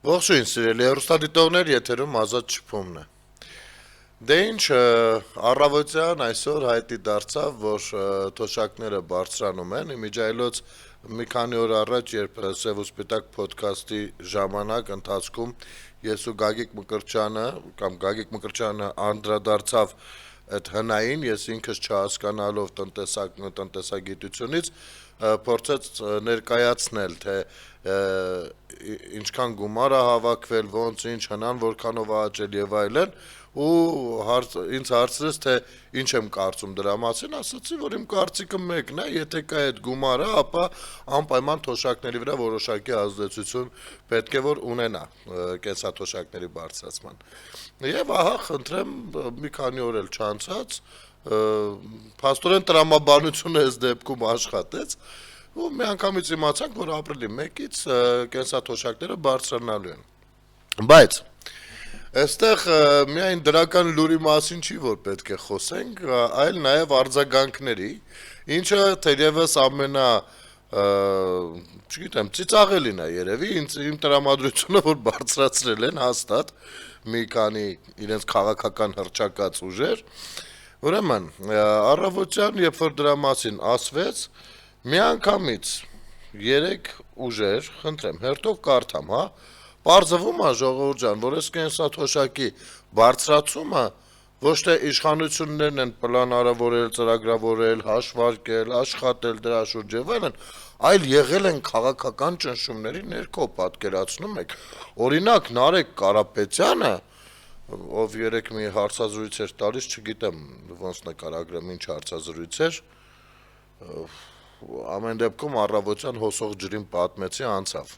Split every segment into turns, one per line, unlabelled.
Ողջույն սիրելի հեռուստադիտողներ, եթերում ազատ շփումն է։ Դե ինչ, առավոտյան այսօր հայտի դարձավ, որ թոշակները բարձրանում են, իմիջայլոց մի քանի օր առաջ, երբ Սև ու Սպիտակ փոդքասթի ժամանակ ընթացքում ես ու Գագիկ Մկրտչյանը անդրադարձավ այդ հնային, ես ինքս չհասկանալով տնտեսագիտությունից փորձեց ներկայացնել, թե ինչքան գումար է հավաքվել, ոնց ինչ հնան, որքանով է աճել եւ այլն, ու ինձ հարցրեց, թե ինչ եմ կարծում դրա մասին, ասացի, որ իմ կարծիքը մեկն է, եթե կա այդ գումարը, ապա անպայման թոշակների վրա որոշակի ազդեցություն պետք է որ ունենա կենսաթոշակների բարձրացման։ Եվ ահա, խնդրեմ, մի քանի օր էլ չանցած, փաստորեն տրամաբանությունը այս դեպքում աշխատեց, ու մի անգամից իմացանք, որ ապրիլի 1-ից կենսաթոշակները բարձրանալու են։ Բայց այստեղ միայն դրական լուրի մասին չի, որ պետք է խոսենք, այլ նաև արձագանքների, ինչը թերևս չգիտեմ, ծիծաղելին է երևի, իմ տրամադրությունը, որ բարձրացրել են հաստատ մի քանի իրենց քաղաքական հռչակած ուժեր, ուրեմն, առավոտյան, երբ որ դրա մասին ասվեց, միանգամից 3 ուժեր, խնդրեմ, հերթով կարդամ, հա, պարզվում է ժողովուրդ ջան, որ այս կենսաթոշակի բարձրացումը ոչ թե իշխանություններն են պլանավորել, ծրագրավորել, հաշվարկել, աշխատել դրա շուրջ եւ այլն, այլ եղել են քաղաքական ճնշումների ներքո, պատկերացնում եք։ Օրինակ Նարեկ Կարապետյանը, ով երեք մի հարցազրույց էր տալիս, չգիտեմ ոնց նկարագրեմ, ինչ հարցազրույց էր, ամեն դեպքում առավոտյան հոսող ջրին պատմեցի անցավ։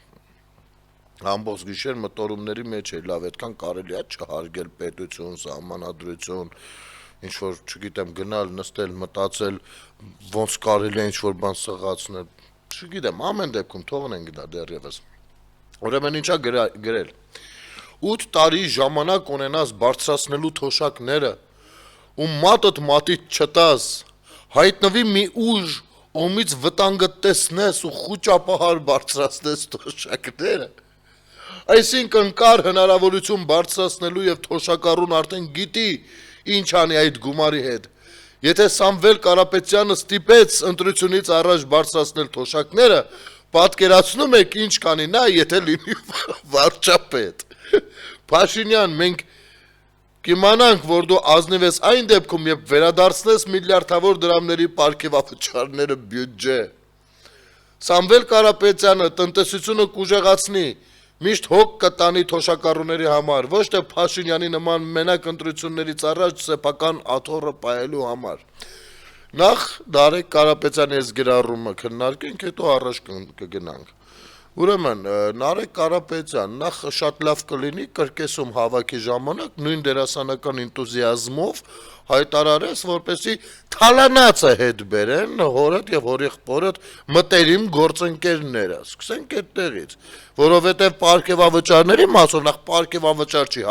Ամբողջ գիշեր մտորումների մեջ է, լավ, այդքան կարելի է չհարգել պետություն, սահմանադրություն, ինչ որ, չգիտեմ, գնալ, նստել, մտածել, ոնց կարելի է ինչ որ բան սղացնել, չգիտեմ, ամեն դեպքում թողնենք դա դեռևս։ Ուրեմն ինչա գրել։ 8 տարի ժամանակ ունենաս բարձրացնելու թոշակները, ու մատդ մատից չտաս, հայտնվի մի ուժ, ումից վտանգը տեսնես ու խուճապահար բարձրացնես թոշակները։ Այսինքն կար հնարավորություն բարձրացնելու եւ թոշակառուն արդեն գիտի ինչ անի այդ գումարի հետ։ Եթե Սամվել Կարապետյանը ստիպեց ընտրությունից առաջ բարձրացնել թոշակները, պատկերացնում եք ինչ կանի նա, եթե լինի վարչապետ։ Փաշինյան, մենք կիմանանք, որ դու ազնիվ ես այն դեպքում, երբ վերադարձնես միլիարդավոր դրամների պարգևավճարները բյուջե։ Սամվել Կարապետյանը տնտեսությունը կուժեղացնի, միշտ հոգ կտանի թոշակառուների համար, ոչ թե Փաշինյանի նման մենակ ընտրություններից առաջ սեփական աթոռը պահելու համար։ Նախ Նարեկ Կարապետյանի այս գրառումը քննարկենք, հետո առաջ կգնանք։ Ուրեմն, Նարեկ Կարապետյան, նախ շատ լավ կլինի կրկեսում հավաքի ժամանակ նույն դերասանական ինտուզիազմով հայտարարես, որպեսզի թալանացը հետ բերեն հորդ եւ հորեղբորդ մտերիմ գործընկերները։ Սկսենք այդտեղից, որովհետեւ պարգևավճարների մասով նախ պարգևավճար չի,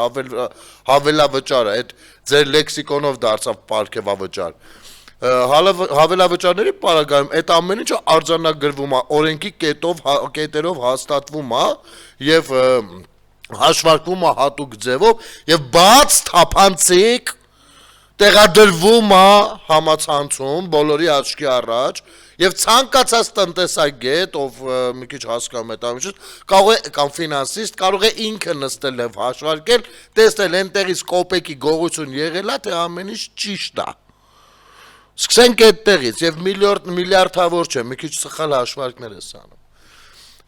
հավելավճարը, այդ ձեր լեքսիկոնով դարձավ պարգևավճար։ Հավելավճարների պարագայում այդ ամեն ինչը արձանագրվում է, օրենքի կետերով հաստատվում է եւ հաշվարկվում է հատուկ ձևով եւ բաց թափանցիկ տեղադրվում է համացանցում բոլորի աչքի առաջ եւ ցանկացած տնտեսագետ, ով մի քիչ հասկանում է այդ ամենից, կարող է կամ ֆինանսիստ կարող է ինքը նստել եւ հաշվարկել, տեսնել այնտեղից կոպեկի գողություն եղել է, թե ամեն ինչ ճիշտ է։ Սկսենք այդտեղից եւ միլիարդավոր չէ, մի քիչ սխալ հաշվարկներ է անում։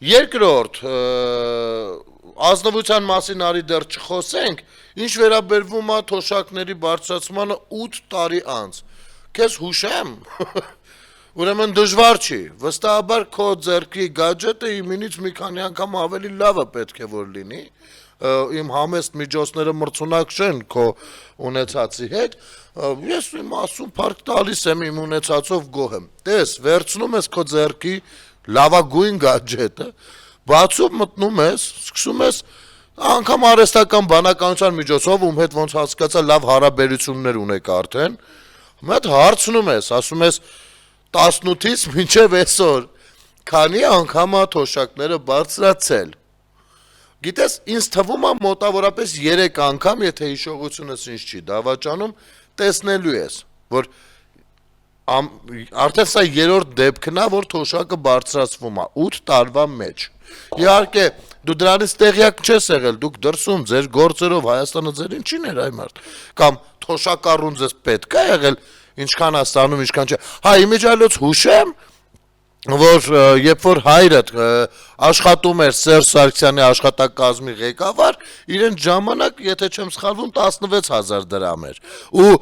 Երկրորդ, ազնվության մասին արի դեռ չխոսենք, ինչ վերաբերվում է թոշակների բարձրացմանը 8 տարի անց։ Քեզ հուշեմ, ուրեմն դժվար չի, վստահաբար քո ձեռքի գadget-ը իմինից մի քանի անգամ ավելի լավը պետք է որ լինի, իմ համեստ միջոցները մրցունակ չեն քո ունեցածի հետ, ես իմ ասում փառք տալիս եմ իմ ունեցածով գոհ եմ։ Տես, վերցնում ես քո ձեռքի լավագույն գadget-ը, բացում մտնում ես, սկսում ես անգամ արհեստական բանականության միջոցով, ում հետ ոնց հասկացա լավ հարաբերություններ ունեք արդեն, մեկ հարցնում ես, ասում ես 18-ից մինչև այսօր քանի անգամ է թոշակները բարձրացել։ Գիտես, ինձ թվում է մոտավորապես 3 անգամ, եթե հիշողությունս ինձ չի դավաճանում, տեսնելու ես, որ արդեն սա երրորդ դեպքն է, որ թոշակը բարձրացվում է 8 տարվա մեջ։ Իհարկե, դու դրանից տեղյակ չես եղել, դուք դրսում ձեր գործերով Հայաստանը ձեր ինչին էր այ մարդ, կամ թոշակառուն ձեզ պետք է եղել, ինչքան է ստանում, ինչքան չէ։ Հա, իմիջիայլոց հուշեմ, որ երբ որ հայրդ աշխատում էր Սերժ Սարգսյանի աշխատակազմի ղեկավար, իրեն ժամանակ, եթե չեմ սխալվում, 16000 դրամ էր ու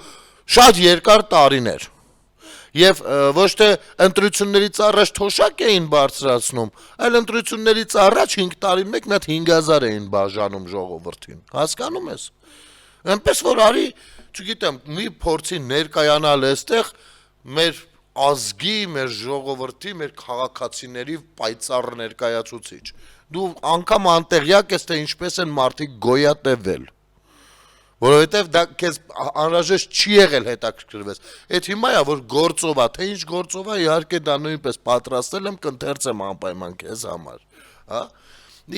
շատ երկար տարիներ։ Եվ ոչ թե ընտրություններից առաջ թոշակ էին բարձրացնում, այլ ընտրություններից առաջ 5 տարին մեկ մի հատ 5000 էին բաժանում ժողովրդին։ Հասկանում ես։ Այնպես որ արի, չգիտեմ, մի փորձի ներկայանալ այստեղ մեր ազգի, մեր ժողովրդի, մեր քաղաքացիների պայծառ ներկայացուցիչ։ Դու անգամ անտեղյակ ես, թե ինչպես են մարդիկ գոյատևել։ Որովհետև դա քեզ անհրաժեշտ չի եղել հետաքրքրվես։ Այդ հիմա է, որ գործով է, թե ինչ գործով է, իհարկե դա նույնպես պատրաստել եմ, կընթերցեմ անպայման քեզ համար, հա։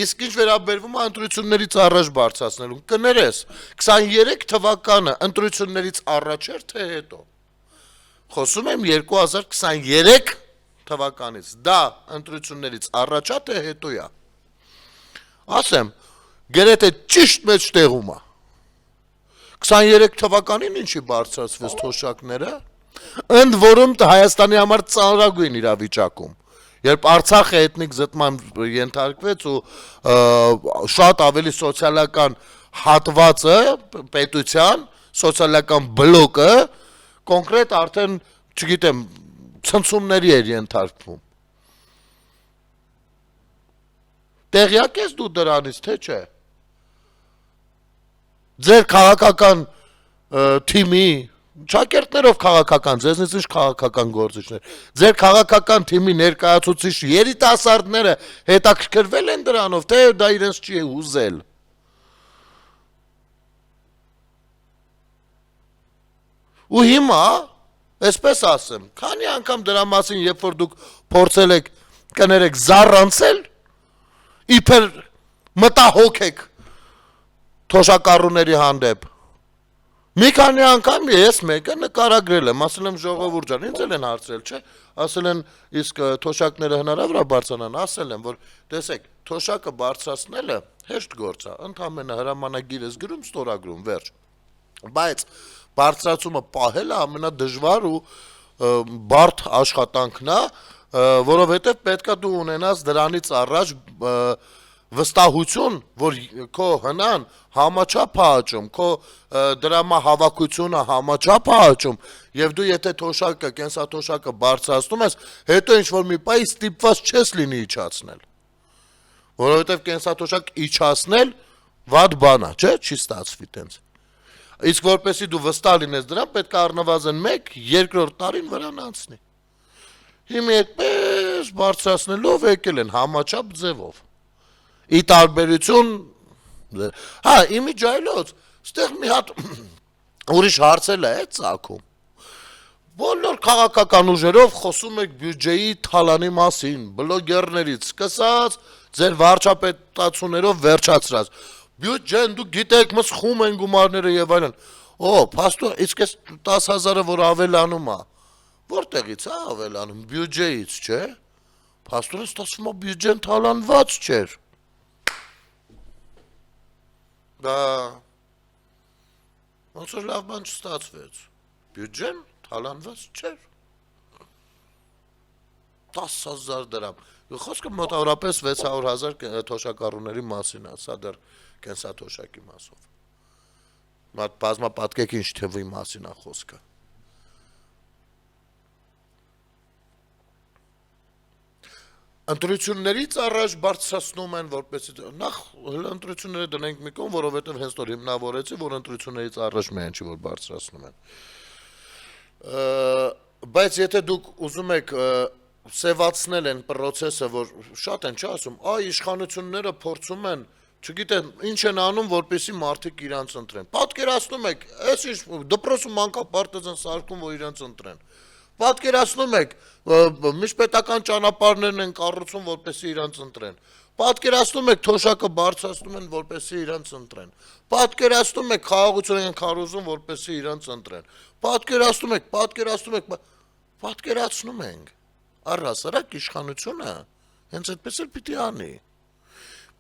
Իսկ ինչ վերաբերվում է ընտրություններից առաջ բարձրացնելուն, կներես, 23 թվականը ընտրություններից առաջ էր, թե հետո։ Խոսում եմ 2023 թվականից, դա ընտրություններից առաջ է, թե հետո է։ Ասեմ, գրեթե ճիշտ մեջ տեղում է։ 23 թվականին ինչի բարձրացվեց թոշակները, ընդ որում Հայաստանի համար ծանրագույն իրավիճակում, երբ Արցախը էթնիկ զտման ենթարկվեց ու շատ ավելի սոցիալական հատվածը պետության, սոցիալական բլոկը կոնկրետ արդեն, չգիտեմ, ցնցումների էր ենթարկվում։ Տեղյակ ես դու դրանից, թե չէ։ Ձեր քաղաքական թիմի, ճակերտներով քաղաքական, ձեզնից ինչ քաղաքական գործիչներ, ձեր քաղաքական թիմի ներկայացուցիչ երիտասարդները հետաքրքրվել են դրանով, թե դա իրենց չի ուզել։ Ու հիմա, այսպես ասեմ, քանի անգամ դրա մասին, երբ որ դուք փորձել եք, կներեք, զառանցել, իբր մտահոգ եք թոշակառուների հանդեպ։ Մի քանի անգամ ես մեկը նկարագրել եմ, ասել եմ ժողովուրդ ջան, ինձ էլ են հարցրել, չէ, ասել են իսկ թոշակները հնարավոր է բարձրանան, ասել եմ, որ տեսեք, թոշակը բարձրացնելը հեշտ գործ է, ընդամենը հրամանագիր ես գրում, ստորագրում, վերջ։ Բայց բարձրացումը պահելը ամենադժվար ու բարդ աշխատանքն է, որովհետև պետք է դու ունենաս դրանից առաջ վստահություն, որ քո հնան համաչափ է աճում, քո դրամահավաքությունը համաչափ է աճում, եւ դու եթե թոշակը, կենսաթոշակը բարձրացնում ես, հետո ինչ-որ մի պահի ստիպված չես լինի իջացնել, որովհետեւ կենսաթոշակ իջացնել վատ բան է, չէ՞, չի ստացվի տենց։ Իսկ որպեսզի դու վստահ լինես դրան, պետք է առնվազն 1-2 տարին վրան անցնի։ Հիմա այդպես բարձրացնելով եկել են համաչափ ձևով։ Ի տարբերություն, հա, իմիջայլոց, ստեղ մի հատ ուրիշ հարցել է ծագում։ Բոլոր քաղաքական ուժերով խոսում եք բյուջեի թալանի մասին, բլոգերներից սկսած, ձեր վարչապետացուներով վերջացրած։ Բյուջեն, դու գիտեք, մս խում են գումարները եւ այլն։ Օ, փաստո, իսկ այս 10000-ը որ ավելանում է, որտեղից է ավելանում, բյուջեից, չէ։ Փաստորեն ստացվում է բյուջեն թալանված չէր։ Դա ոնց որ լավ բան չստացվեց։ Բյուջեն թալանված չէր։ 10000 դրամ։ Խոսքը մոտավորապես 600,000 թոշակառուների մասին է, սա դեռ կենսաթոշակի մասով։ Մատ բազմապատկեք ինչ թվի մասին է խոսքը։ Ընտրություններից առաջ բարձրացնում են, որպեսզի նախ ընտրությունները դնենք մի կողմ, որովհետև հենց որ հիմնավորեցի, որ ընտրություններից առաջ միայն չի որ բարձրացնում են։ Բայց եթե դուք ուզում եք սևացնել են process-ը, որ շատ են չասում, այ իշխանությունները փորձում են, չգիտեմ, ինչ են անում, որպեսզի մարդիկ իրանց ընտրեն։ Պատկերացնում եք, այս ինչ դպրոցում մանկապարտեզ են սարքում, որ իրանց ընտրեն։ Պատկերացնում եք, միջպետական ճանապարհներն են կառուցում, որպեսզի իրանց ընտրեն։ պատկերացնում եք թոշակը բարձրացնում են, որպեսզի իրանց ընտրեն։ Պատկերացնում եք խաղաղություն են քարոզում, որպեսզի իրանց ընտրեն։ Պատկերացնում եք, պատկերացնում ենք։ Առհասարակ իշխանությունը հենց այդպես էլ պիտի անի։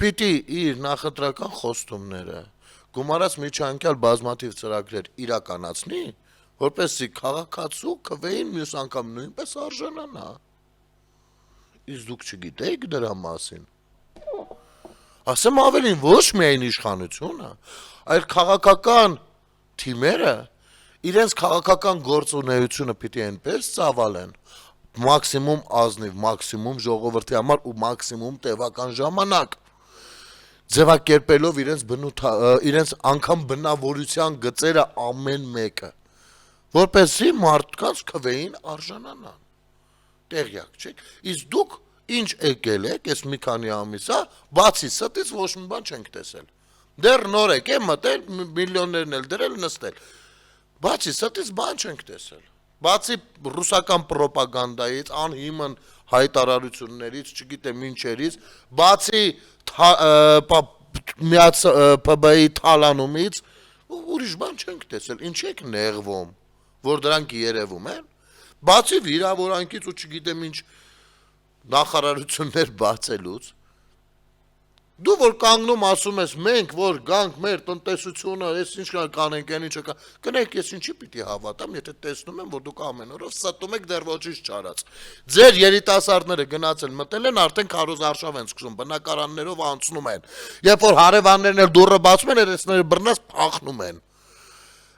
Պիտի իր նախընտրական խոստումները, գումարած միջանկյալ բազմաթիվ ծրագրեր իրականացնի, որպեսզի քաղաքացու քվեին մյուս անգամ նույնպես արժանանա։ Իսկ դուք չգիտեք դրա մասին։ Ասեմ ավելին, ոչ միայն իշխանությունը, այլ քաղաքական թիմերը իրենց քաղաքական գործունեությունը պիտի այնպես ծավալեն, մաքսիմում ազնիվ, մաքսիմում ժողովրդի համար ու մաքսիմում տևական ժամանակ, ձևակերպելով իրենց անգամ բնավորության գծերը ամեն մեկը, որպեսզի մարդկանց քվեին արժանանան։ Տեղյակ չեք։ Իսկ դուք ինչ եկել եք, այս մի քանի ամիսա, բացի ստից ոչ մի բան չենք տեսել։ Դեռ նոր եք մտել, միլիոններն էլ դրել նստել։ Բացի ստից բան չենք տեսել։ Բացի ռուսական պրոպագանդայից, անհիմն հայտարարություններից, չգիտեմ ինչերից, բացի ՓԲ-ի թալանումից, ուրիշ բան չենք տեսել։ Ինչ եք նեղվում, որ դրանք երևում են։ Բացի վիրավորանքից ու չգիտեմ ինչ նախարարություններ բացելուց, դու որ կանգնում ասում ես մենք որ գանք մեր տնտեսությունը, ես ինչ կանենք, այն ինչը կա, կնեք ես ինչի պիտի հավատամ, եթե տեսնում եմ որ դուք ամեն օրով ստում եք դեռ ոչինչ չարած։ Ձեր երիտասարդները գնացել մտել են, արդեն քարոզարշավ են սկսում, բնակարաններով անցնում են։ Երբ որ հարևաններն էլ դուռը բացում են, երեսները բռնած փախնում են։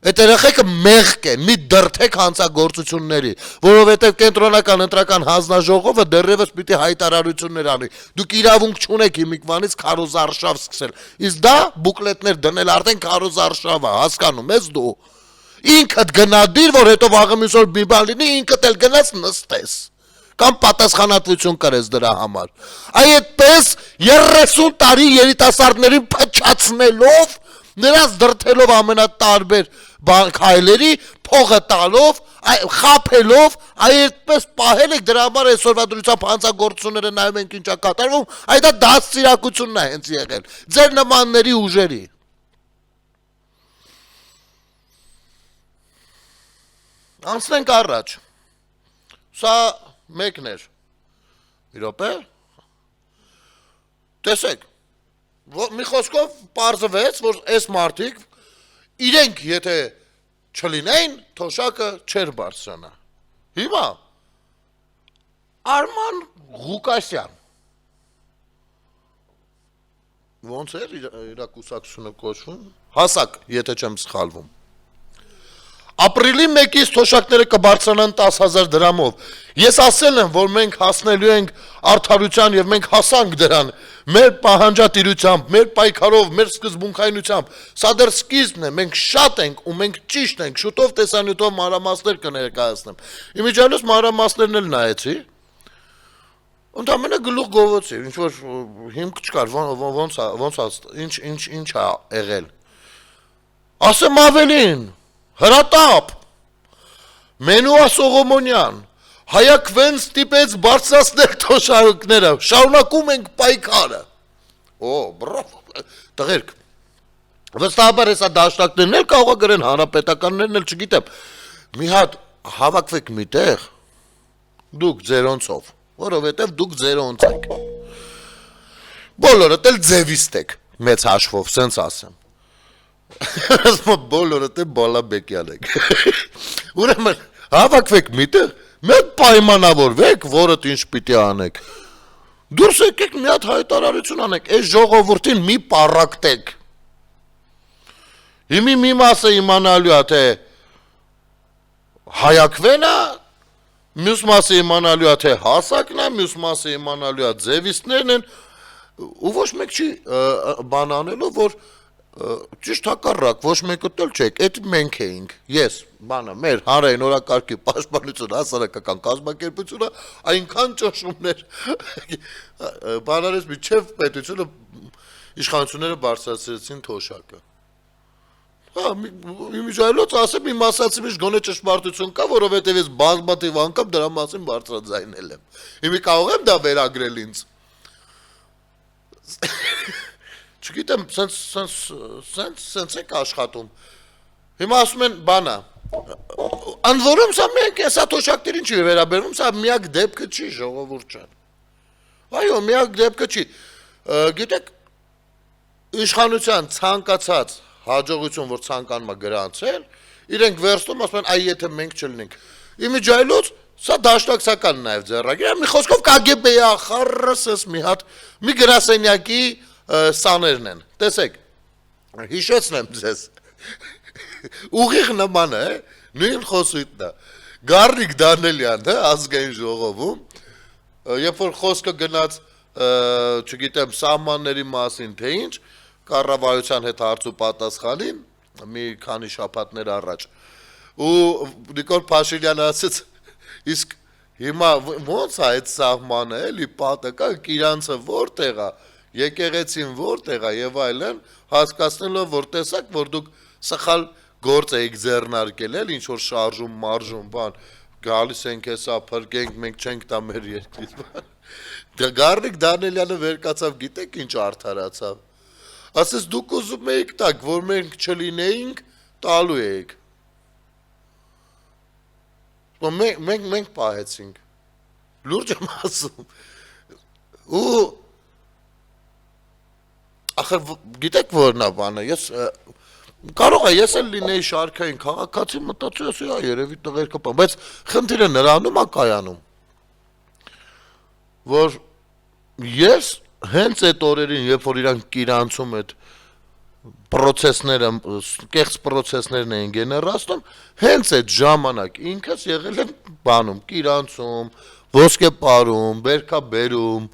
Այդ երեխեքը մեղք են, մի դրթեք հանցագործությունների, որովհետև կենտրոնական ընտրական հանձնաժողովը դեռևս պիտի հայտարարություններ անի։ Դուք իրավունք չունեք հիմիկվանից քարոզարշավ սկսել։ Իսկ դա բուկլետներ դնել արդեն քարոզարշավ է, հասկանում ես դու։ Ինքդ գնադիր, որ հետո վաղը մյուս օր մի բան լինի, ինքդ էլ գնաց նստես։ Կամ պատասխանատվություն կրես դրա համար։ Այդպես 30 տարի երիտասարդներին փչացնելով, նրանց դրթելով ամենատարբեր քայլերի, փողը տալով, խաբելով, այդպես պահել եք, դրա համար այսօրվա դրությամբ հանցագործությունները նայում ենք ինչա կատարվում, այդ դաստիարակությունն է հենց եղել ձեր նմանների ուժերի։ Անցնենք առաջ։ Սա մեկն էր։ Մի րոպե։ Տեսեք, մի խոսքով պարզվեց, որ այս մարդիկ իրենք եթե չլինեին, թոշակը չէր բարձրանա։ Հիմա Արման Ղուկասյան ոնց էր իր կուսակցությունը կոչվում, հասակ, եթե չեմ սխալվում, ապրիլի 1-ից թոշակները կբարձրանան 10,000 դրամով։ Ես ասել եմ, որ մենք հասնելու ենք արդարության եւ մենք հասանք դրան մեր պահանջատիրությամբ, մեր պայքարով, մեր սկզբունքայնությամբ։ Սա դեռ սկիզբն է, մենք շատ ենք ու մենք ճիշտ ենք, շուտով տեսանյութով մանրամասներ կներկայացնեմ։ Իմիջիայլոց մանրամասներն էլ նայեցի։ Ընդամենը գլուխ գովոցի, ինչ որ հիմք չկար, ինչ է եղել։ Ասեմ ավելին, հրատապ, Մենուա Սողոմոնյան, Հայակվեն ստիպեց բարձրացնել թոշակները, շարունակում ենք պայքարը։ Բրավո, տղերք, վստահաբար հեսա դաշնակներն էլ կարող է գրեն, հանրապետականներն էլ չգիտեմ, մի հատ հավաքվեք մի տեղ, դուք ձերոնցով, որովհետև դուք ձերոնց եք, բոլորդ էլ ձևիստ եք, մեծ հաշվով, սենց ասեմ, բոլորդ էլ բալաբեկյալ եք, ուրեմն հավաքվեք մի տեղ, մեկ պայմանավորվեք, որդ ինչ պիտի անեք, դուրս եկեք մի հատ հայտարարություն անեք, այս ժողովրդին մի պառակտեք, հիմի մի մասը իմանալու է, թե Հայակվենը, մյուս մասը իմանալու է, թե հասակն է, մյուս մասը իմանալու է, ձևիստներն են, ու ոչ մեկ չի բան անելու, որ ճիշտ հակառակ, ոչ մեկը էլ չեք, այդ մենք էինք, ես, բանը, մեր հանրային օրակարգի պաշտպանությունը, հասարակական կազմակերպությունը, այնքան ճնշումներ, բանարես միջև պետությունը, իշխանությունները բարձրացրեցին թոշակը։ Իմիջայլոց ասեմ, իմ ասացի միշտ գոնե ճշմարտություն կա, որովհետև ես բազմաթիվ անգամ դրա մասին բարձրաձայնել եմ։ Հիմի կարող եմ դա վերագրել ինձ։ Չգիտեմ, սենց եք աշխատում։ Հիմա ասում են բանա։ Անորում սա միակ հեսա թոշակներին չի վերաբերում, սա միակ դեպքը չի, ժողովուրդ ջան։ Այո, միակ դեպքը չի։ Գիտեք, իշխանության ցանկացած հաջողություն, որ ցանկանում է գրանցել, իրենք վերստում ասում են, այ եթե մենք չլինենք։ Իմիջայլոց սա դաշնակցական նաև ձեռագիր, մի խոսքով KGB-ի ախառսս մի հատ մի գրասենյակի սաներն են։ Տեսեք, հիշեցնեմ ձեզ։ Ուղիղ նման է, նույն խոսույթն է։ Գառնիկ Դանելյանը ազգային ժողովում, երբ որ խոսքը գնաց, չգիտեմ, սահմանների մասին, թե ինչ, կառավարության հետ հարց ու պատասխանին, մի քանի շաբաթներ առաջ, ու Նիկոլ Փաշինյանը ասաց, իսկ հիմա ո՞նց է այդ սահմանը, էլի պատական, իրանցը որտեղ է, եկեղեցին որտեղ է եւ այլն, հասկացնելով, որ տեսակ, որ դուք սխալ գործ եք ձեռնարկել, էլ ինչ որ շարժում, մարժում, բան, գալիս ենք հեսա փրկենք, մենք չենք տա մեր երկրից, բան։ Գառնիկ Դանելյանը վեր կացավ, գիտեք ինչ արդարացավ։ Ասես դուք ուզում եք տակ, որ մենք չլինեինք, տալու եք։ Մենք պահեցինք։ Լուրջ եմ ասում։ Ու ախր գիտեք որն է բանը, կարող է ես էլ լինեի շարքային քաղաքացի մտածի ասի, երևի տղերքը բան, բայց խնդիրը նրանում է կայանում, որ ես հենց այդ օրերին, երբ որ իրանք կիրանցում այդ պրոցեսները, կեղծ պրոցեսներն էին գեներացնում, հենց այդ ժամանակ ինքս եղել եմ բանում, կիրանցում, ոսկեպարում, բերքաբերում,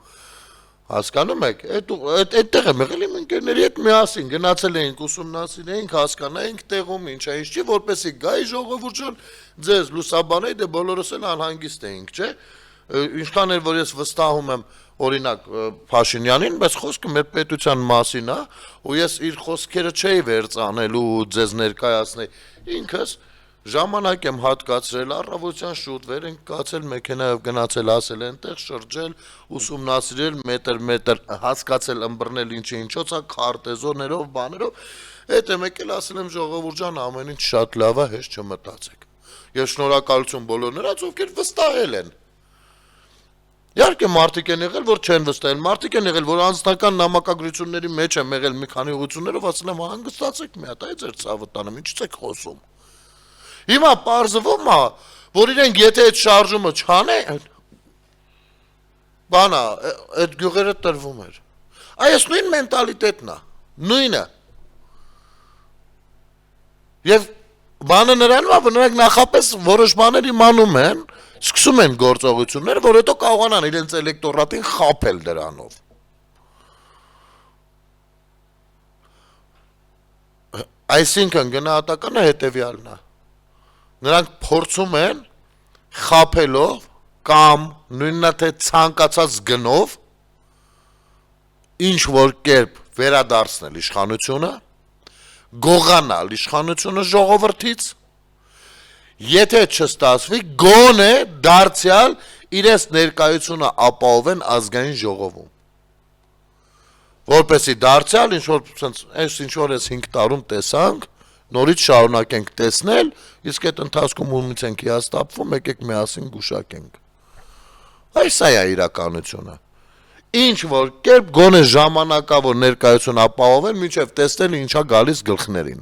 հասկանում եք, այդտեղ եմ եղել իմ ընկերների հետ միասին, գնացել էինք, ուսումնասիրեինք, հասկանայինք տեղում, ինչ է, ինչ չի, որպեսի գայի ժողովուրդ ջան, ձեզ լուսաբանեի, դե բոլորս էլ անհանգիստ էինք, չէ, ինչքան էր, որ ես վստահում եմ, օրինակ Փաշինյանին, բայց խոսքը մեր պետության մասին է, ու ես իր խոսքերը չէի վերցանելու ձեզ ներկայացնել, ինքս ժամանակ եմ հատկացրել, առավոտյան շուտ վեր ենք կացել, մեքենայով գնացել, ասել այնտեղ, շրջել, ուսումնասիրել, մետր, հասկացել, ըմբռնել ինչոց է, քարտեզոներով, բաներով, հետ եմ եկել, ասել եմ ժողովուրդ ջան, ամեն ինչ շատ լավ է, հեշտ չմտածեք։ Ես շնորհակալություն բոլոր նրանց, ովքեր վստահել են։ Իհարկե մարդիկ են եղել, որ չեն վստահել, մարդիկ են եղել, որ անձնական նամակագրությունների մեջ են եղել մի քանի ուղղություններով, ասել եմ հանգստացեք մի հատ, այ ձեր ցավը տանեմ, ինչից եք խոսում։ Հիմա պարզվում է, որ իրենք եթե այդ շարժումը չանեն, բանա, այդ գյուղերը տրվում էր։ Այս նույն մենտալիտետն է, նույնը։ Եվ բանը նրանում է, որ նրանք նախապես որոշ բաներ իմանում են, սկսում են գործողությունները, որ հետո կարողանան իրենց էլեկտորատին խաբել դրանով։ Այսինքն գնահատականը հետևյալն է։ Նրանք փորձում են խաբելով կամ նույնն թե ցանկացած գնով ինչ որ կերպ վերադարձնել իշխանությունը, գողանալ իշխանությունը ժողովրդից, եթե չստացվի, գոնե դարձյալ իրենց ներկայությունը ապահովեն ազգային ժողովում։ Որպեսի դարձյալ ինչ որ ես 5 տարում տեսանք, նորից շարունակենք տեսնել, իսկ այդ ընթացքում ումից ենք հիաստափվում, եկեք միասին գուշակենք։ Այս է իրականությունը։ Ինչ որ կերպ գոնե ժամանակավոր ներկայություն ապահովել, մինչև տեսնել ինչա գալիս գլխներին։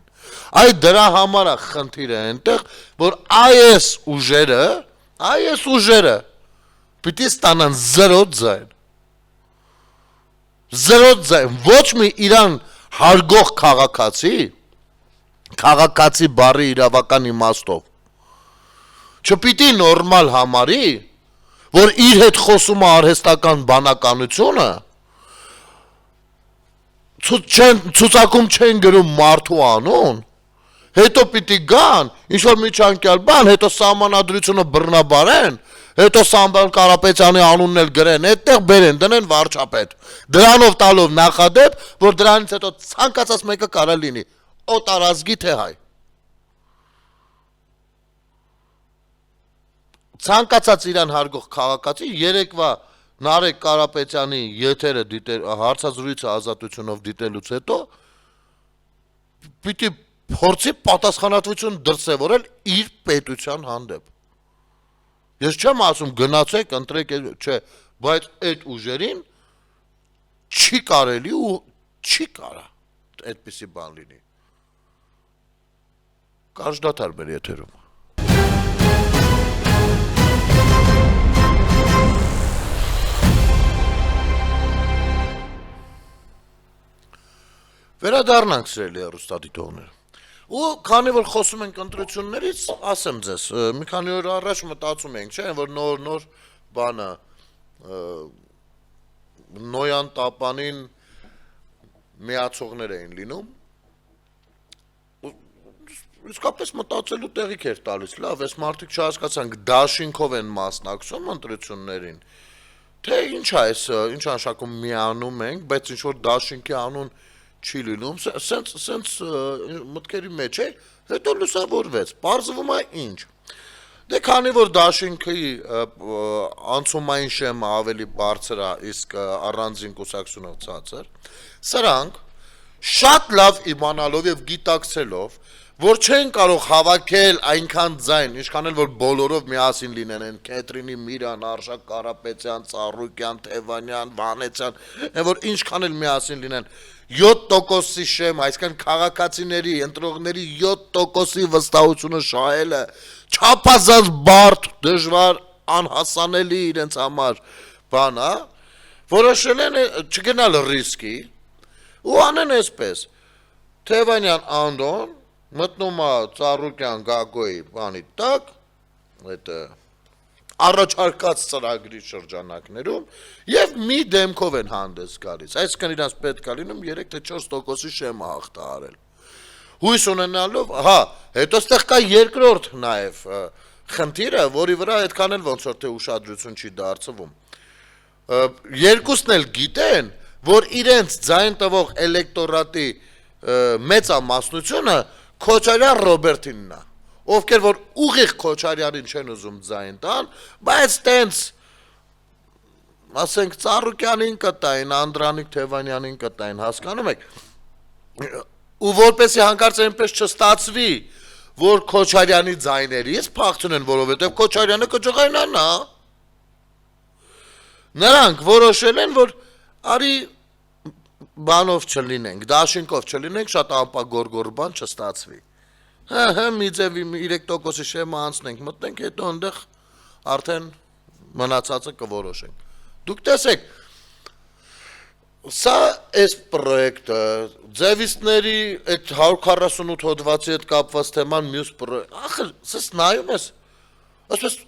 Այ դրա համար է խնդիրը այնտեղ, որ այս ուժերը պիտի ստանան 0 ձայն։ 0 ձայն, ոչ մի իրան հարգող քաղաքացի բառի իրավական իմաստով չպիտի նորմալ համարի, որ իր հետ խոսում է արհեստական բանականությունը, ցուցակում չեն գրում մարդու անուն, հետո պիտի գան, ինչ-որ միջանկյալ բան, հետո սահմանադրությունը բռնաբարեն, հետո Սամվել Կարապետյանի անունն էլ գրեն, այդտեղ բերեն, դնեն վարչապետ, դրանով տալով նախադեպ, որ դրանից հետո ցանկացած մեկը կարա լինի, օտարազգի թե հայ։ Ցանկացած իրան հարգող քաղաքացի երեկվա Նարեկ Կարապետյանի եթերը հարցազրույցը ազատությունով դիտելուց հետո պիտի փորձի պատասխանատվություն դրսևորել իր պետության հանդեպ։ Ես չեմ ասում գնացեք, ընտրեք, չէ, բայց այդ ուժերին չի կարելի ու չի կարա այդպիսի բան լինի։ Կարճ դադար մեր եթերում։ Վերադառնանք սիրելի հեռուստադիտողներ։ Ու քանի որ խոսում ենք ընտրություններից, ասեմ ձեզ, մի քանի օր առաջ մտածում ենք, չէ՞, որ նոր բանը Նոյան Տապանին միացողներ էին լինում։ Իսկապես մտածելու տեղիք էր տալիս, լավ, այս մարդիկ չհասկացան դաշինքով են մասնակցում ընտրություններին, թե ինչ է այս, ինչ անշակում միանում ենք, բայց ինչ որ դաշինքի անուն չի լինում, սենց մտքերի մեջ է, հետո լուսավորվեց, պարզվում է ինչ։ Դե քանի որ դաշինքի անցումային շեմը ավելի բարձր է, իսկ առանձին կուսակցությունով ցածր, սրանք շատ լավ իմանալով եւ գիտակցելով, որ չեն կարող հավաքել այնքան ձայն, ինչքան էլ որ բոլորով միասին լինեն են Քեթրինի Միրան, Արշակ Կարապետյան, Ծառուկյան, Թևանյան, Վանեցյան, որ ինչքան էլ միասին լինեն 7%-ի շեմ, այսինքն քաղաքացիների, ընտրողների 7%-ի վստահությունը շահելը չափազանց բարդ, դժվար, անհասանելի իրենց համար բան է, որոշել են չգնալ ռիսկի ու անեն այսպես. Թևանյան Անդոն մտնում է Ծառուկյան Գագոյի բանի տակ, այդ առաջարկած ծրագրի շրջանակներում եւ մի դեմքով են հանդես գալիս, այսինքն իրանց պետք է լինում 3 թե 4%-ի շեմը հաղթահարել։ Հույս ունենալով, հետո ստեղ կա երկրորդ նաեւ խնդիրը, որի վրա այդքան էլ ոնց որ թե ուշադրություն չի դարձվում։ Երկուսն էլ գիտեն, որ իրենց ձայն տվող էլեկտորատի մեծամասնությունը Քոչարյան Ռոբերտինն է, ովքեր որ ուղիղ Քոչարյանին չեն ուզում ձայն տան, բայց տենց ասենք Ծառուկյանին կտային, Անդրանիկ Թևանյանին կտային, հասկանում եք, ու որպեսի հանկարծ այնպես չստացվի, որ Քոչարյանի ձայներից փախցնեն, որովհետև Քոչարյանը կջղայնանա։ Նրանք որոշել են, որ արի բանով չլինենք, դաշինքով չլինենք, շատ անպագորգոր բան չստացվի։ Մի ձևի 3%-ի շեմը անցնենք, մտնենք, հետո այնտեղ արդեն մնացածը կորոշենք։ Դուք տեսեք, սա այս պրոյեկտը, ձևիստների այդ 148 հոդվածի հետ կապված թեման մյուս պրոյեկտ, ախր, սես նայում ես, ասպես,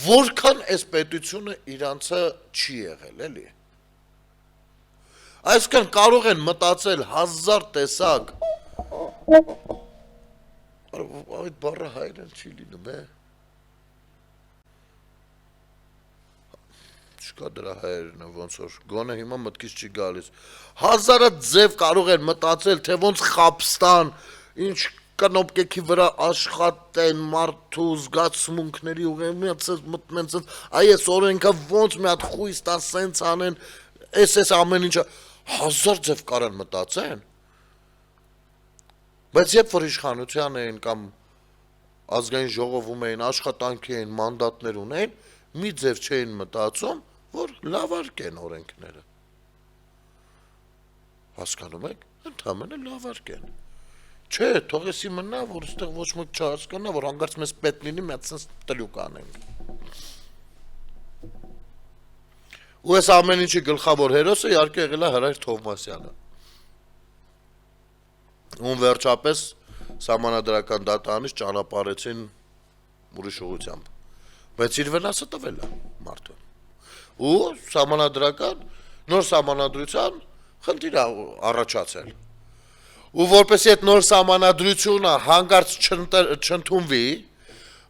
որքան այս պետությունը իրանցը չի եղել, էլի։ Այսքան կարող են մտածել 1000 տեսակ, այդ բառը հայերեն չի լինում, չկա դրա հայերենը ոնց որ, գոնե հիմա մտքից չի գալիս, 1000 ձև կարող են մտածել, թե ոնց Խապստան, ինչ կնոպկեքի վրա աշխատեն մարդու զգացմունքների ուղեմիացած մտնեն, այս օրենքը ոնց մի հատ խույս տան սենց անեն, այս ամեն ինչը, 1000 ձև կարան մտածեն, բայց երբ որ իշխանության էին կամ ազգային ժողովում էին, աշխատանքի էին, մանդատներ ունեին, մի ձև չէին մտածում, որ լավարկեն օրենքները, հասկանում եք, ընդամենը լավարկեն, չէ, թողեսի մնա, որ ստեղ ոչ մեկ չհասկանա, որ հանգարց մեզ պետք լինի, մի հատ սենց տրյուկ անենք։ Ու այս ամեն ինչի գլխավոր հերոսը իհարկե եղել է Հրայր Թովմասյանը, ում վերջապես սահմանադրական դատարանից ճանապարհեցին ուրիշ ուղղությամբ, բայց իր վնասը տվել է մարդը, ու սահմանադրական նոր սահմանադրության խնդիր է առաջացել, ու որպեսի այդ նոր սահմանադրությունը հանկարծ չընդունվի,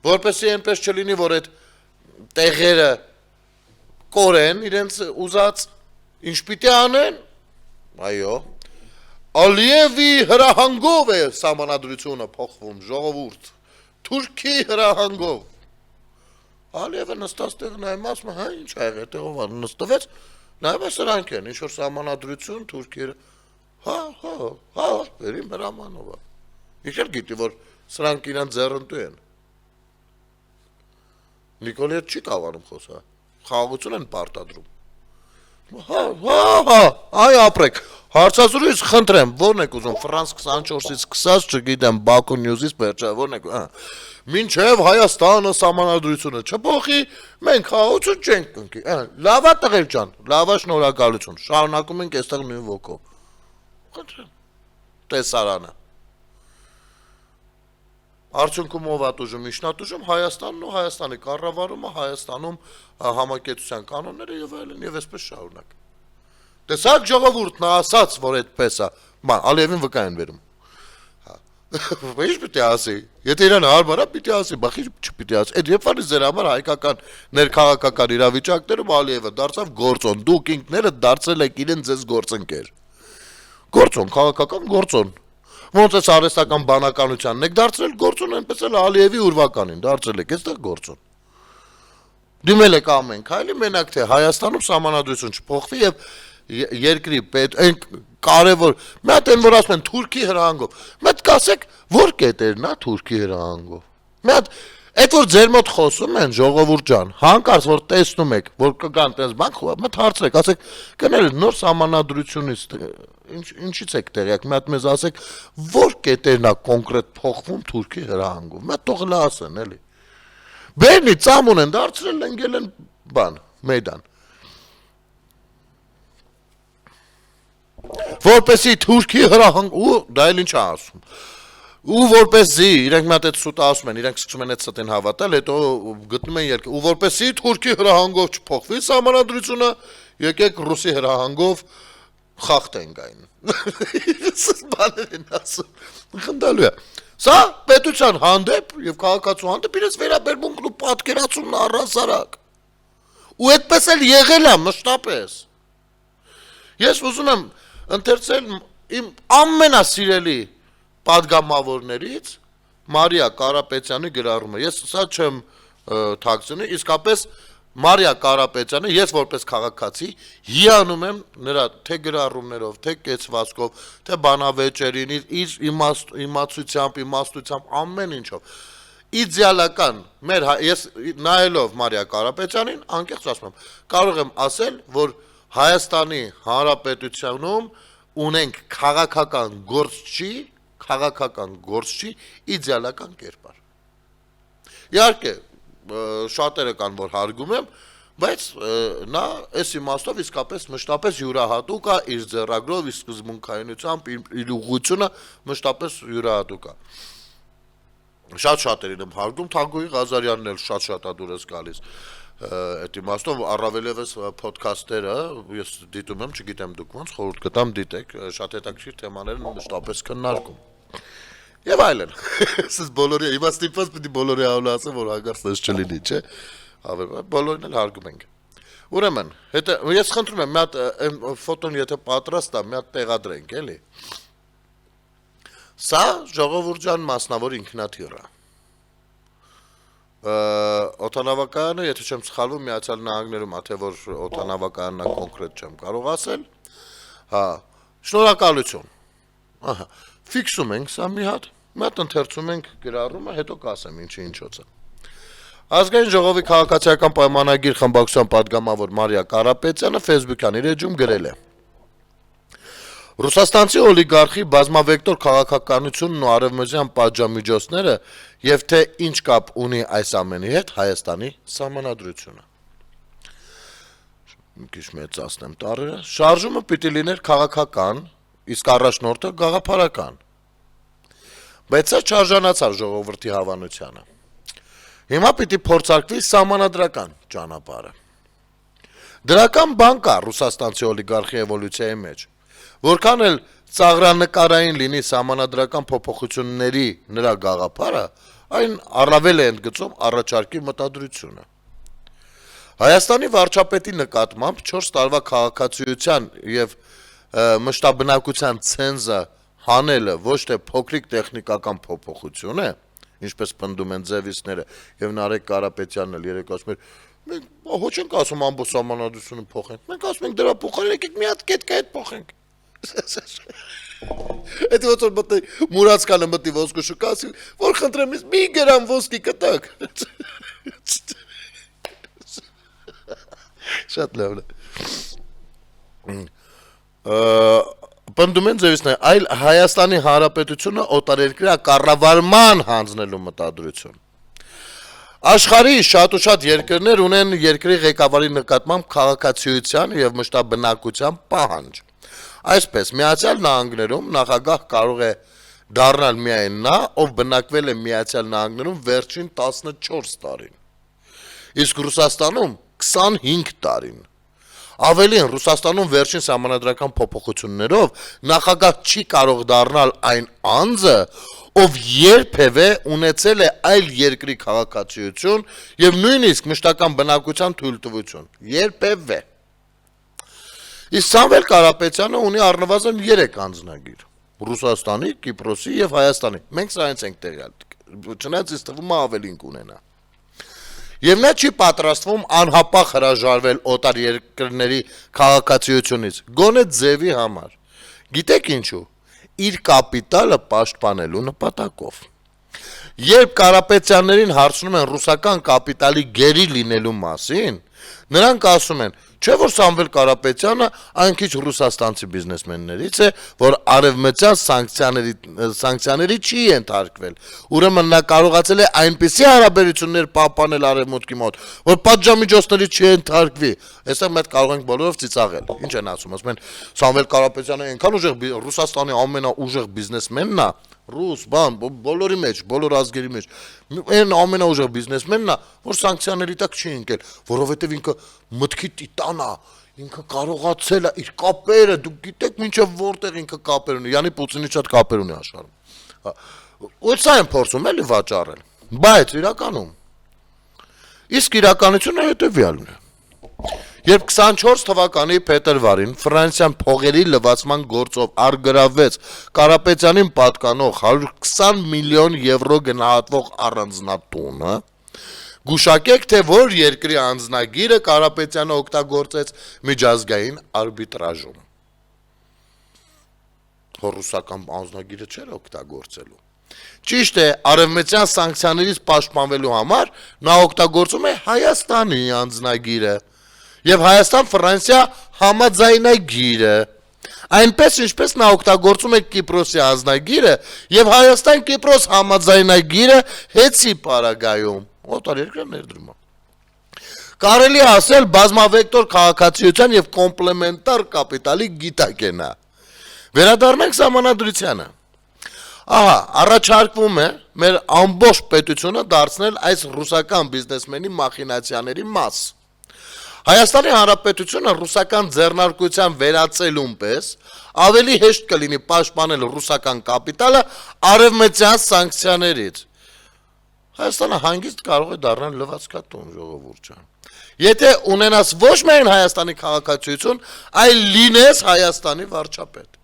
որպեսի այնպես չլինի, որ այդ տեղերը կորեն իրենց ուզած, ինչ պիտի անեն, այո, Ալիևի հրահանգով է սահմանադրությունը փոխվում, ժողովուրդ, Թուրքի հրահանգով, Ալիևը նստած տեղ նայում ասում հա ինչ ա եղել տեղով նստվեց նայում է սրանք են ինչ որ սահմանադրություն Թուրքիերը հա բերի հրամանով իշել գիտի որ սրանք իրան ձեռնտու են Նիկոլի հետ չի կավանում խոսա խաղաղություն են պարտադրում այ ապրեք հարցազրույց խնդրեմ ո՞րն եք ուզում Ֆրանս 24-ից սկսած չգիտեմ Բաքու Նյուզից վերջա ո՞րն եք մինչև Հայաստանը սահմանադրությունը չփոխի մենք խաղաղություն չենք կնքի լավա տղեր ջան լավա շնորհակալություն շարունակում ենք այստեղ նույն ոգով խնդրեմ տեսարանը Արդյունքում ով ատուժում իշնատուժում Հայաստանն ու Հայաստանի կառավարումը Հայաստանում համակեցության կանոնները եւ այլն եւ այսպես շարունակ Տեսակ ժողովուրդն ասաց որ այդպես է Ալիևին վկա են վերում Ինչ պիտի ասի եթե իրան հարմար է պիտի ասի բախի չպիտի ասի այդ երբ որ ձեր համար հայկական ներքաղաքական իրավիճակներում Ալիևը դարձավ գործոն դուք ինքները դարձել եք իրեն ձեզ գործընկեր Գործոն քաղաքական գործոն Ոնց է արհեստական բանականությանն եք դարձրել գործոն այնպես էլ Ալիևի ուրվականին դարձել եք այստեղ գործոն Դիմել եք ամեն քայլի մենակ թե Հայաստանում սահմանադրություն չփոխվի եւ երկրի պետ այն կարևոր մի հատ են որ ասում են Թուրքի հրահանգով մի հատ կասեք որ կետերն է Թուրքի հրահանգով մի հատ այդ որ ձեր մոտ խոսում են ժողովուրդ ջան հանկարծ որ տեսնում եք որ կգան տես բանք մտ հարցրեք ասեք կնել նոր սահմանադրությունից ինչից եք տեղյակ մի հատ մեզ ասեք որ կետերն է կոնկրետ փոխվում Թուրքի հրահանգով մի հատ թող լասեն էլի Բերնի ծամուն են դարձրել ընկել են բան մեյդան Որպեսի Թուրքի հրահանգ ու դա էլ ինչ ասում ու որպեսի իրենք մի հատ այդ սուտ ասում են իրենք սկսում են այդ ստին հավատալ հետո գտնում են երկու ու որպեսի Թուրքի հրահանգով չփոխվի սահմանադրությունը եկեք ռուսի հրահանգով խախտենք այն Սս բաներ են ասում խնդալու է Սա պետության հանդեպ եւ քաղաքացու հանդեպ իրենց վերաբերմունքն ու պատկերացումն առհասարակ ու այդպես էլ եղել է մշտապես Ես ուզում եմ ընթերցել իմ ամենասիրելի պատգամավորներից Մարիա Կարապետյանի գրառումը Ես սա չեմ թաքցնի իսկապես Մարիա Կարապետյանը ես որպես քաղաքացի հիանում եմ նրա թե գրառումներով, թե կեցվածքով, թե բանավեճերին, իր իմաստությամբ ամեն ինչով իդեալական մեր ես նայելով Մարիա Կարապետյանին անկեղծ ասում եմ կարող եմ ասել որ Հայաստանի Հանրապետությունում ունենք քաղաքական գործչի իդեալական կերպար Իհարկե շատերը կան որ հարգում եմ բայց նա այս իմաստով իսկապես մշտապես յուրահատուկ է իր ձեռագրով իր սկզբունքայնությամբ իր ուղղությունը մշտապես յուրահատուկ է Շատ շատերին եմ հարգում Թագուհի Ղազարյանն էլ շատ է դուրս գալիս այդ իմաստով առավելևս ոդքասթերը ես դիտում եմ չգիտեմ դուք ոնց խորհուրդ կտամ դիտեք շատ հետաքրքիր թեմաներ են մշտապես քննարկում Եվ այլն, սս բոլորի, հիմա ստիպված պիտի բոլորի ավլը ասեմ, որ հագարց տես չլինի, չէ, բոլորին էլ հարգում ենք Ուրեմն, ես խնդրում եմ, մի հատ ֆոտոն եթե պատրաստ է, մի հատ տեղադրենք, էլի Սա ժողովուրջան մասնավոր ինքնաթիռ է Օդանավակայանը, եթե չեմ սխալվում, Միացյալ Նահանգներում, թե որ օդանավակայանն է կոնկրետ չեմ կարող ասել Շնորհակալություն Ֆիքսում ենք սա մի հատ ընթերցում ենք գրառումը, հետո կասեմ ինչի ինչոց է Ազգային ժողովի քաղաքացիական պայմանագիր խմբակցության պատգամավոր Մարիա Կարապետյանը Facebook-յան իր էջում գրել է Ռուսաստանցի օլիգարխի բազմավեկտոր քաղաքականությունն ու արևմտյան պատժամիջոցները եւ թե ինչ կապ ունի այս ամենի հետ Հայաստանի սահմանադրությունը Մի քիչ մեծացնեմ տառերը Շարժումը պիտի լիներ քաղաքական Իսկ առաջնորդը գաղափարական Բայց սա չարժանացավ ժողովրդի հավանությանը Հիմա պիտի փորձարկվի սահմանադրական ճանապարհը Դրական բան կա ռուսաստանցի օլիգարխի էվոլյուցիայի մեջ Որքան էլ ծաղրանկարային լինի սահմանադրական փոփոխությունների նրա գաղափարը Այն առավել է ընդգծում առաջարկի մտադրությունը Հայաստանի վարչապետի նկատմամբ 4 տարվա քաղաքացիության եւ մշտաբնակության ցենզը հանելը ոչ թե փոքրիկ տեխնիկական փոփոխություն է, ինչպես պնդում են ձևիցները, եւ Նարեկ Կարապետյանն էլ երեք ասում էր, մենք ոչ ենք ասում ամբողջ սահմանադրությունը փոխենք, մենք ասում ենք դրա փոխարեն եկեք մի հատ կետք այդ փոխենք։ Այդ ոնց որ մտի Մուրացկանը մտի ոսկու շուկա, ասի, որ խնդրեմ ինձ մի գրամ ոսկի կտակ։ Շատ լավ է։ Պնդում են ձևիցները, այլ Հայաստանի Հանրապետությունը օտարերկրյա կառավարման հանձնելու մտադրություն։ Աշխարհի շատ ու շատ երկրներ ունեն երկրի ղեկավարի նկատմամբ քաղաքացիության եւ մշտաբնակության պահանջ։ Այսպես, Միացյալ Նահանգներում նախագահ կարող է դառնալ միայն նա, ով բնակվել է Միացյալ Նահանգներում վերջին 14 տարին։ Իսկ Ռուսաստանում 25 տարին։ Ավելին, Ռուսաստանում վերջին սահմանադրական փոփոխություններով նախագահ չի կարող դառնալ այն անձը, ով երբևէ ունեցել է այլ երկրի քաղաքացիություն եւ նույնիսկ մշտական բնակության թույլտվություն։ Երբևէ։ Իսկ Սամվել Կարապետյանը ունի առնվազն 3 անձնագիր. Ռուսաստանի, Կիպրոսի եւ Հայաստանի։ Մենք սրանից ենք տեղյալ։ Չնայած ինձ թվում է ավելին կունենա։ Եվ նա չի պատրաստվում անհապաղ հրաժարվել օտար երկրների քաղաքացիությունից, գոնե ձևի համար։ Գիտեք ինչու։ Իր կապիտալը պաշտպանելու նպատակով։ Երբ Կարապետյաններին հարցնում են ռուսական կապիտալի գերի լինելու մասին, նրանք ասում են, չէ՞ որ Սամվել Կարապետյանը այն քիչ ռուսաստանցի բիզնեսմեններից է, որ արևմտյան սանկցիաների չի ենթարկվել։ Ուրեմն նա կարողացել է այնպիսի հարաբերություններ պահպանել արևմուտքի մոտ, որ պատժամիջոցների չի ենթարկվի։ Այստեղ մենք կարող ենք բոլորով ծիծաղել։ Ինչ են ասում են Սամվել Կարապետյանը այնքան ուժեղ Ռուսաստանի ամենաուժեղ բիզնեսմենն է, ռուս, բան, բոլորի մեջ, բոլոր ազգերի մեջ, այն ամենաուժեղ բիզնեսմենն է, որ սանկցիաների տակ չի ընկել, որովհետև ինքը մտքի տիտան է, ինքը կարողացել է իր կապերը, դուք գիտեք մինչև որտեղ ինքը կապեր ունի, յանի Պուտինի շատ կապեր ունի աշխարհում։ Ու սա են փորձում էլի վաճառել, բայց իրականում, իսկ իրականությունը հետևյալն է։ Երբ 24 թվականի փետրվարին Ֆրանսիան փողերի լվացման գործով արգրավեց Կարապետյանին պատկանող 120 միլիոն եվրո գնահատվող առանձնատունը, գուշակեք, թե որ երկրի անձնագիրը Կարապետյանը օգտագործեց միջազգային արբիտրաժում։ Ռուսական անձնագիրը չէր օգտագործելու։ Ճիշտ է, արևմտյան սանկցիաներից պաշտպանվելու համար նա օգտագործում է Հայաստանի անձնագիրը եւ Հայաստան-Ֆրանսիա համաձայնագիրը, այնպես ինչպես նա օգտագործում է Կիպրոսի անձնագիրը եւ Հայաստան-Կիպրոս համաձայնագիրը հեծի պարագայում, օտարերկրյա ներդրումը։ Կարելի է ասել բազմավեկտոր քաղաքացիության եւ կոմպլեմենտար կապիտալի գիտակ է նա։ Վերադառնանք սահմանադրությանը։ Ահա, առաջարկվում է մեր ամբողջ պետությունը դարձնել այս ռուսական բիզնեսմենի մախինացիաների մաս։ Հայաստանի Հանրապետությունը ռուսական ձեռնարկության վերածելուն պես ավելի հեշտ կլինի պաշտպանել ռուսական կապիտալը արևմտյան սանկցիաներից։ Հայաստանը հանգիստ կարող է դառնալ լվացքատուն, ժողովուրդ ջան։ Եթե ունենաս ոչ միայն Հայաստանի քաղաքացիություն, այլ լինես Հայաստանի վարչապետ։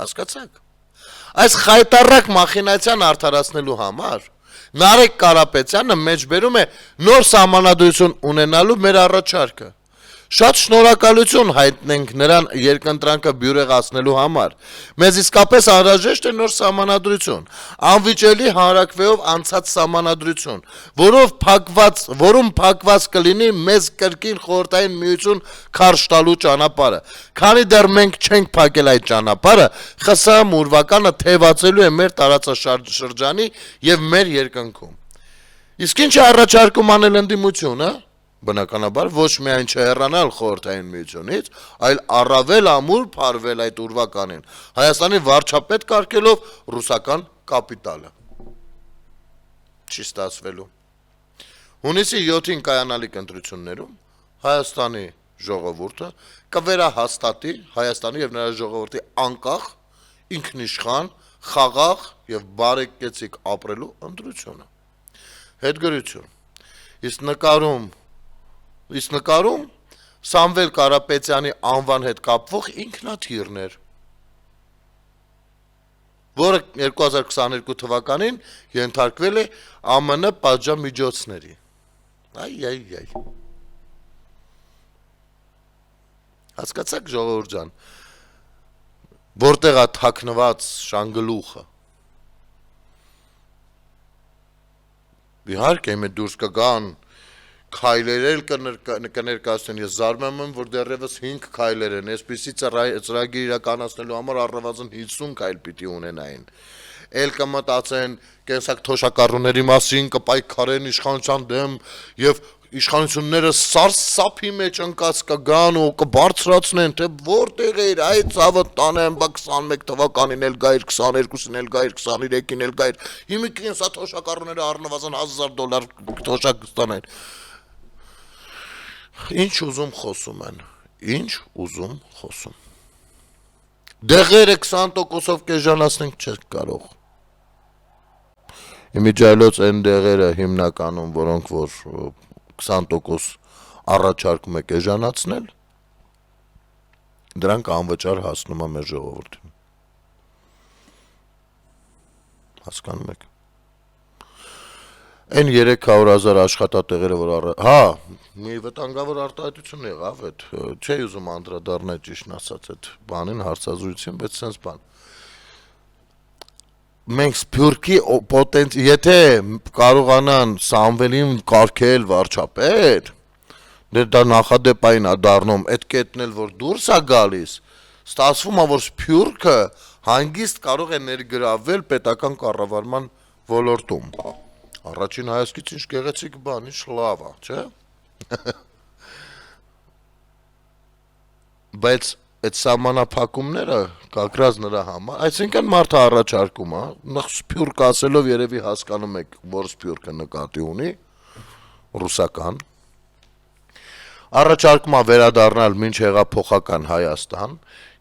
Հասկացաք։ Այս խայտառակ մախինացիան արդարացնելու համար Նարեկ Կարապետյանը մեջբերում է նոր սահմանադրություն ունենալու մեր առաջարկը։ Շատ շնորհակալություն հայտնենք նրան երկընտրանքը բյուրեղացնելու համար։ Մեզ իսկապես անհրաժեշտ է նոր սահմանադրություն, անվիճելի հանրակրվեով անցած սահմանադրություն, որում փակված կլինի մեզ կրկին խորհրդային միություն քարշ տալու ճանապարհը։ Քանի դեռ մենք չենք փակել այդ ճանապարհը, ԽՍՀՄ ուրվականը թևածելու է մեր տարածաշրջանի եւ մեր երկնքում։ Իսկ ինչ է առաջարկում անել ընդդիմությունը։ Բնականաբար ոչ միայն չհեռանալ խորհրդային միությունից, այլ առավել ամուր փարվել այդ ուրվականին, Հայաստանի վարչապետ կարգելով ռուսական կապիտալը։ Չի ստացվելու։ Հունիսի 7-ին կայանալիք ընտրություններում Հայաստանի ժողովուրդը կվերահաստատի Հայաստանի եւ նրա ժողովրդի անկախ, ինքնիշխան, խաղաղ եւ բարեկեցիկ ապրելու ընտրությունը։ Հետգրություն։ Իսկ նկարում Սամվել Կարապետյանի անվան հետ կապվող ինքնաթիռներ։ որը 2022 թվականին ենթարկվել է ԱՄՆ պատժամիջոցների։ Այ։ Հասկացաք ժողովուրդ ջան, որտեղ է թաքնված շանգլուխը։ Իհարկե, մենք դուրս կգան քայլեր էլ կներկայացնեն, ես զարմանում եմ, որ դեռևս 5 քայլեր են, այսպիսի ծրագիր իրականացնելու համար առնվազն 50 քայլ պիտի ունենային։ Էլ կմտածեն կենսակ թոշակառուների մասին, կպայքարեն իշխանության դեմ եւ իշխանությունները սարսափի մեջ ընկած կգան ու կբարձրացնեն, թե որտեղ էր այդ ցավը տանեմ, բա 21 թվականին էլ գայր, 22-ին էլ գայր, 23-ին էլ գայր։ Հիմա կենսա թոշակառուները առնվազն $1000 թոշակ կստանեն։ Ինչ ուզում խոսում են, ինչ ուզում խոսում։ Դեղերը 20%-ով կեժանացնենք չեք կարող։ Իմիջայլոց են դեղերը հիմնականում, որոնք որ 20% առաջարկում եք էժանացնել, դրանք անվճար հասնում է մեր ժողովրդին։ Հասկանում եք։ Այն 300,000 աշխատատեղերը, որ մի վտանգավոր արտահայտություն եղավ, այդ չի ուզում անդրադառնալ ճիշտն ասած այդ բանին, հարցազրույցին, բայց sense բան։ Մենք Սփյուռքի եթե կարողանան Սամվելին կարգել վարչապետ, դա նախադեպային է դառնում, այդ կետն էլ որ դուրս է գալիս, ստացվում է, որ Սփյուռքը հանգիստ կարող է ներգրավվել պետական կառավարման ոլորտում։ Առաջին հայացքից ինչ գեղեցիկ բան, ինչ լավ է, չէ՞։ Բայց այդ սահմանափակումները կակրած նրա համար, այսինքն մարդը առաջարկում է, նախ Սփյուռք ասելով երևի հասկանում եք, որ Սփյուռքը նկատի ունի, ռուսական, առաջարկում է վերադառնալ մինչ հեղափոխական Հայաստան,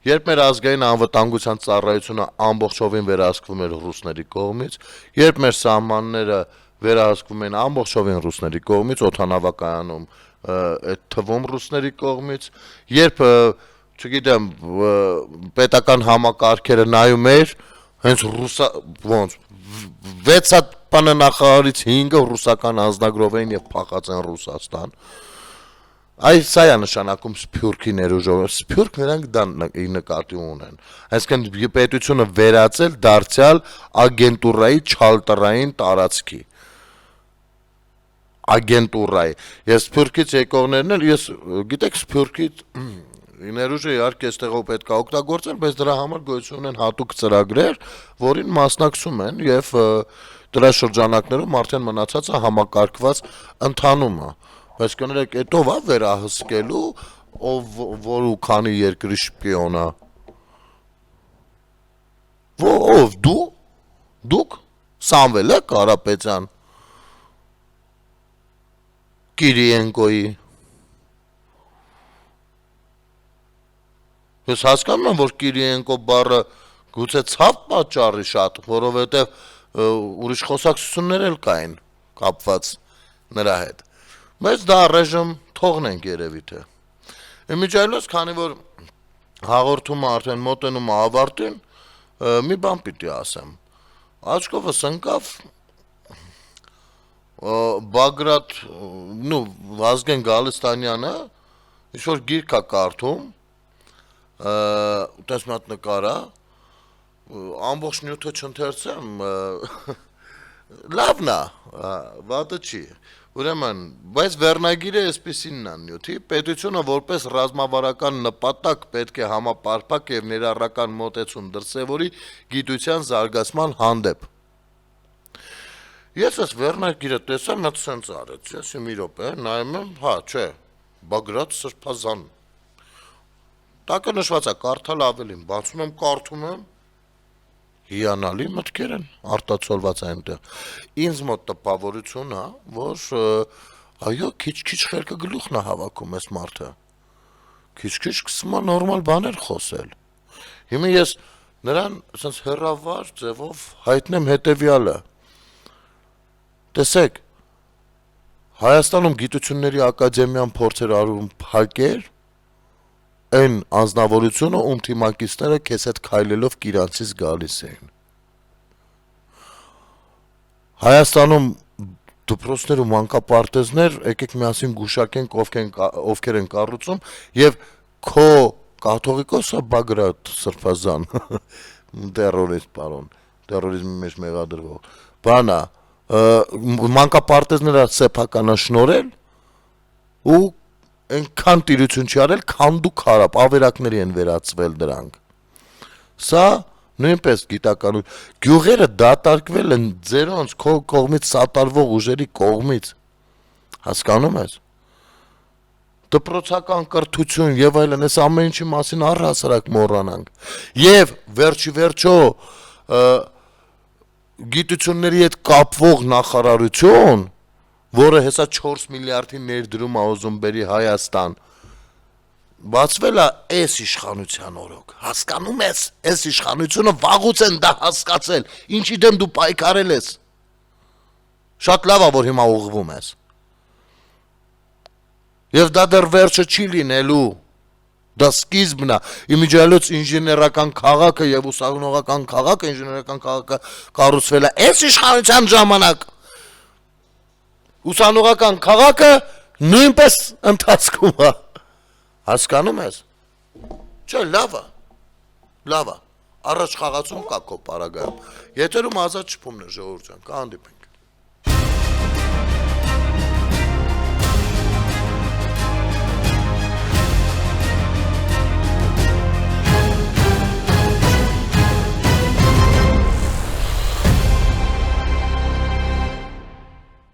երբ մեր ազգային անվտանգության ծառայությունը ամբողջովին վերահսկվում էր ռուսների կողմից, երբ մեր սահմանները վերահսկվում են ամբողջովին ռուսների կողմից, օդանավակայանում այդ թվում ռուսների կողմից, երբ չգիտեմ, պետական համակարգերը նայում էր, հենց ոնց 6 հատ բանը նախարարից 5-ը ռուսական անձնագրով էին եւ փախած են Ռուսաստան։ Այս սա է նշանակում Սփյուռքի ներուժով։ Սփյուռք նրանք դա նկատի ունեն։ Այսինքն պետությունը վերածել դարձյալ ագենտուրայի չալտարային տարածքի։ Ագենտուրայի։ Ես Սփյուռքից եկողներն էլ, ես գիտեք Սփյուռքից ներուժը իհարկե այստեղով պետք է օգտագործել, բայց դրա համար գոյություն ունեն հատուկ ծրագրեր, որին մասնակցում են եւ դրա շրջանակներում արդեն մնացածը համակարգված ընթանում է։ Բայց կներեք, այդով է վերահսկելու, որ ու քանի երկրի շպիոն է։ Ով դուք Սամվելը Կարապետյան Կիրիենկոյի։ Ես հասկանում եմ, որ Կիրիենկո բառը գուցե ցավ պատճառի շատ, որովհետև ուրիշ խոսակցություններ էլ կային կապված նրա հետ։ Բայց դա ռեժիմ թողնենք երևի թե։ Իմիջայլոց, քանի որ հաղորդումը արդեն մոտենում է ավարտին, մի բան պիտի ասեմ։ Աչքովս ընկավ Բագրատ, Վազգեն Գալստանյանը ինչ-որ գիրք է կարդում, տես մի հատ նկար է, ամբողջ նյութը չընթերցեմ, լավն է, վատը չի, ուրեմն, բայց վերնագիրը այսպիսինն է նյութի, պետությունը որպես ռազմավարական նպատակ պետք է համապարփակ եւ ներառական մոտեցում դրսեւորի գիտության զարգացման հանդեպ։ Ես այս վերնագիրը տեսա, մի հատ սենց արեց, ես մի րոպե նայում եմ, չէ, Բագրատ Սրբազան։ Տակը նշված է, կարդալ ավելին, բացում եմ, կարդում եմ, հիանալի մտքեր են արտացոլված այնտեղ։ Ինձ մոտ տպավորություն է, որ այո, քիչ-քիչ խելքը գլուխն է հավաքում այս մարդը։ Քիչ-քիչ սկսում է նորմալ բաներ խոսել։ Հիմա ես նրան ասենց հեռավար ձևով հայտնեմ հետեւյալը։ Տեսեք, Հայաստանում գիտությունների ակադեմիան փորձեր արում փակեր այն անձնավորությունը, ում թիմակիցները քեզ հետ քայլելով Կիրանցից գալիս էին։ Հայաստանում դպրոցներ ու մանկապարտեզներ, եկեք միասին գուշակենք ովքեր են կառուցում եւ քո կաթողիկոսը Բագրատ Սրբազան terrorist պարոն, terrorizmի մեջ մեղադրվող։ Բանա, մանկապարտեզները սեփականաշնորհել ու այնքան տիրություն չի արել, քան դու քարապ ավերակների են վերածվել դրանք։ Սա նույնպես գիտական գյուղերը դատարկվել են ձերոնց քո կողմից սատարվող ուժերի կողմից, հասկանում ես։ Դպրոցական կրթություն եւ այլն, այս ամեն ինչի մասին առհասարակ մոռանանք։ Եվ վերջի վերջո գիտությունների հետ կապվող նախարարություն, որը հեսա 4 միլիարդի ներդրում ա ուզում բերի Հայաստան, բացվել է այս իշխանության օրոք, հասկանում ես, այս իշխանությունը վաղուց են դա հասկացել, ինչի դեմ դու պայքարել ես, շատ լավ է, որ հիմա ուղղվում ես, և դա դեռ վերջը չի լինելու, դա սկիզբն է, իմիջիալոց ինժեներական քաղաքը և ուսանողական քաղաքը, ինժեներական քաղաքը կառուցվել է այս իշխանության ժամանակ, ուսանողական քաղաքը նույնպես ընթացքում է, հասկանում ես, չէ, լավ է, առաջ խաղացում կա քո պարագայում, եթերում ազատ շփումն է ժողովուրդ ջան, կհանդիպենք։